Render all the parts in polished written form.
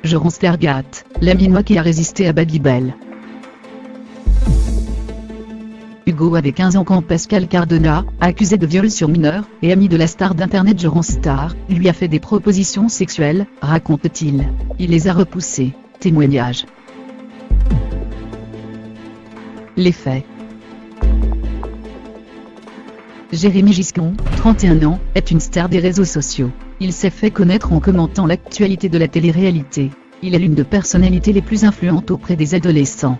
Jean Stargat, l'Aminois qui a résisté à Babybel. Hugo avait 15 ans quand Pascal Cardona, accusé de viol sur mineur, et ami de la star d'internet Jean Star, lui a fait des propositions sexuelles, raconte-t-il. Il les a repoussées. Témoignage. Les faits. Jérémy Giscon, 31 ans, est une star des réseaux sociaux. Il s'est fait connaître en commentant l'actualité de la télé-réalité. Il est l'une des personnalités les plus influentes auprès des adolescents.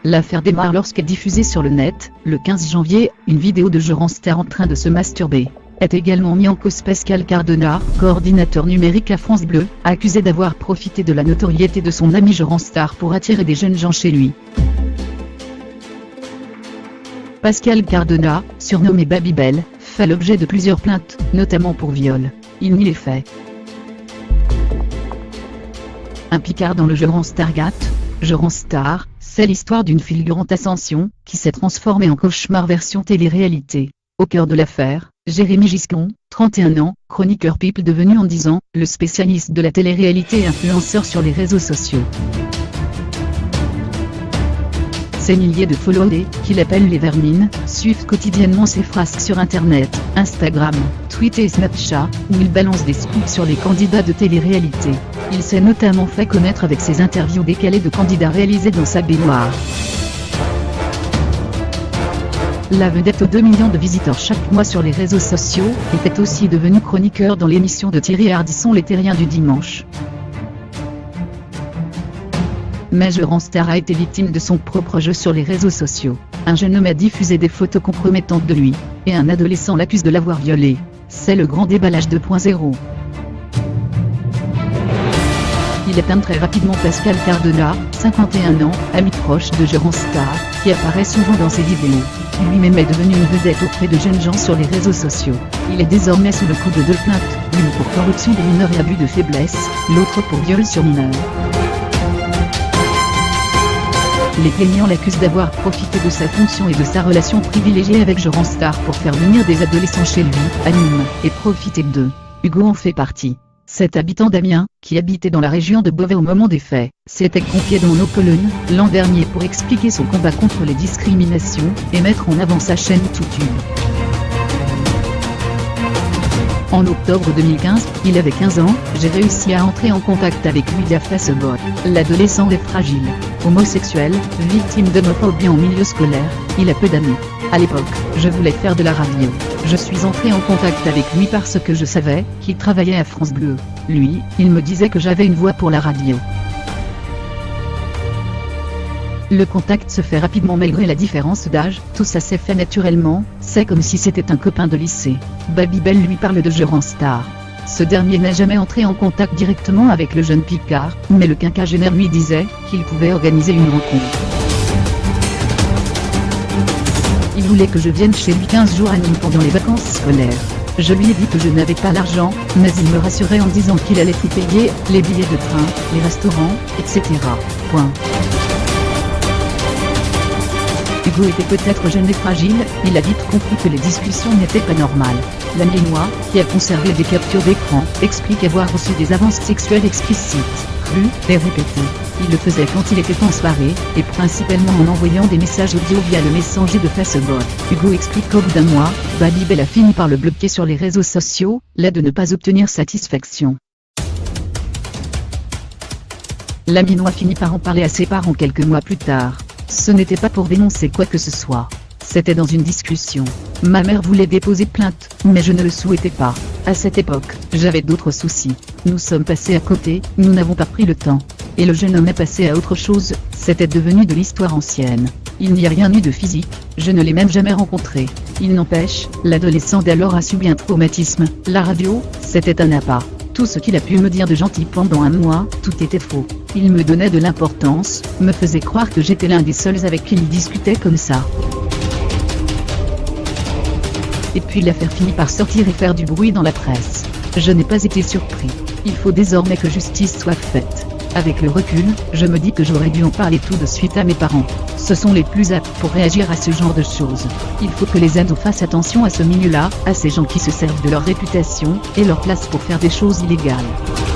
L'affaire démarre lorsqu'est diffusée sur le net, le 15 janvier, une vidéo de Jean Star en train de se masturber. Est également mis en cause Pascal Cardona, coordinateur numérique à France Bleu, accusé d'avoir profité de la notoriété de son ami Jean Star pour attirer des jeunes gens chez lui. Pascal Cardona, surnommé Babybel, fait l'objet de plusieurs plaintes, notamment pour viol. Il nie les faits. Un Picard dans le jeu Jean Stargat. Jean Star, c'est l'histoire d'une fulgurante ascension, qui s'est transformée en cauchemar version télé-réalité. Au cœur de l'affaire, Jérémy Giscon, 31 ans, chroniqueur People devenu en 10 ans, le spécialiste de la télé-réalité et influenceur sur les réseaux sociaux. Ces milliers de followers, qu'il appelle les vermines, suivent quotidiennement ses frasques sur Internet, Instagram, Twitter et Snapchat, où il balance des scoops sur les candidats de télé-réalité. Il s'est notamment fait connaître avec ses interviews décalées de candidats réalisées dans sa baignoire. La vedette aux 2 millions de visiteurs chaque mois sur les réseaux sociaux, était aussi devenu chroniqueur dans l'émission de Thierry Ardisson Les Terriens du dimanche. Mais Jean Star a été victime de son propre jeu sur les réseaux sociaux. Un jeune homme a diffusé des photos compromettantes de lui, et un adolescent l'accuse de l'avoir violé. C'est le grand déballage 2.0. Il éteint très rapidement Pascal Cardona, 51 ans, ami proche de Jean Star, qui apparaît souvent dans ses vidéos. Lui-même est devenu une vedette auprès de jeunes gens sur les réseaux sociaux. Il est désormais sous le coup de 2 plaintes, l'une pour corruption des mineurs et abus de faiblesse, l'autre pour viol sur mineur. Les plaignants l'accusent d'avoir profité de sa fonction et de sa relation privilégiée avec Jean Star pour faire venir des adolescents chez lui, à Nîmes, et profiter d'eux. Hugo en fait partie. Cet habitant d'Amiens, qui habitait dans la région de Beauvais au moment des faits, s'était confié dans nos colonnes, l'an dernier pour expliquer son combat contre les discriminations, et mettre en avant sa chaîne YouTube. En octobre 2015, il avait 15 ans, j'ai réussi à entrer en contact avec lui via Facebook. L'adolescent est fragile, homosexuel, victime d'homophobie en milieu scolaire, il a peu d'amis. À l'époque, je voulais faire de la radio. Je suis entré en contact avec lui parce que je savais qu'il travaillait à France Bleu. Lui, il me disait que j'avais une voix pour la radio. Le contact se fait rapidement malgré la différence d'âge, tout ça s'est fait naturellement, c'est comme si c'était un copain de lycée. Babybel lui parle de Jean Star. Ce dernier n'a jamais entré en contact directement avec le jeune Picard, mais le quinquagénaire lui disait qu'il pouvait organiser une rencontre. Il voulait que je vienne chez lui 15 jours à Nîmes pendant les vacances scolaires. Je lui ai dit que je n'avais pas l'argent, mais il me rassurait en disant qu'il allait tout payer, les billets de train, les restaurants, etc. Point. Hugo était peut-être jeune et fragile, il a vite compris que les discussions n'étaient pas normales. L'Amiénois, qui a conservé des captures d'écran, explique avoir reçu des avances sexuelles explicites, crues et répétées. Il le faisait quand il était en soirée, et principalement en envoyant des messages audio via le messenger de Facebook. Hugo explique qu'au bout d'un mois, Babybel a fini par le bloquer sur les réseaux sociaux, là de ne pas obtenir satisfaction. L'Amiénois finit par en parler à ses parents quelques mois plus tard. Ce n'était pas pour dénoncer quoi que ce soit. C'était dans une discussion. Ma mère voulait déposer plainte, mais je ne le souhaitais pas. À cette époque, j'avais d'autres soucis. Nous sommes passés à côté, nous n'avons pas pris le temps. Et le jeune homme est passé à autre chose, c'était devenu de l'histoire ancienne. Il n'y a rien eu de physique, je ne l'ai même jamais rencontré. Il n'empêche, l'adolescent d'alors a subi un traumatisme. La radio, c'était un appât. Tout ce qu'il a pu me dire de gentil pendant un mois, tout était faux. Il me donnait de l'importance, me faisait croire que j'étais l'un des seuls avec qui il discutait comme ça. Et puis l'affaire finit par sortir et faire du bruit dans la presse. Je n'ai pas été surpris. Il faut désormais que justice soit faite. Avec le recul, je me dis que j'aurais dû en parler tout de suite à mes parents. Ce sont les plus aptes pour réagir à ce genre de choses. Il faut que les ados fassent attention à ce milieu-là, à ces gens qui se servent de leur réputation et leur place pour faire des choses illégales.